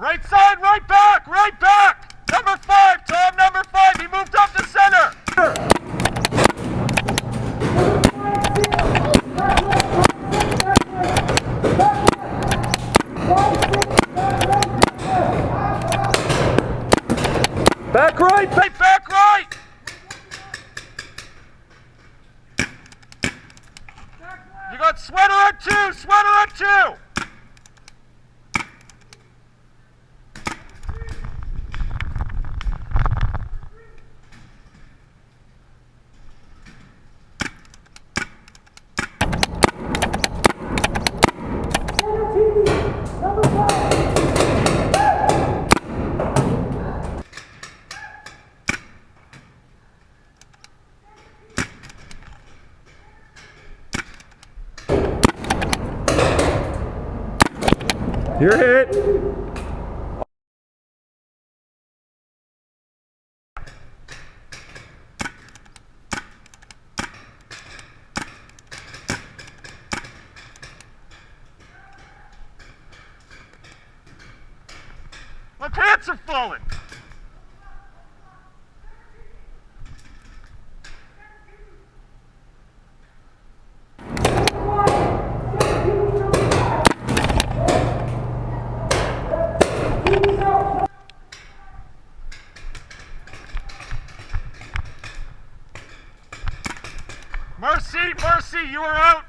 Right side, right back, right back! Number 5, Tom, number 5, he moved up to center! Back right, back right! You got sweater at 2, sweater at 2! You're hit. My pants are falling. Mercy, you are out.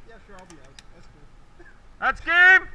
Yeah, sure, I'll be out. That's cool. That's game.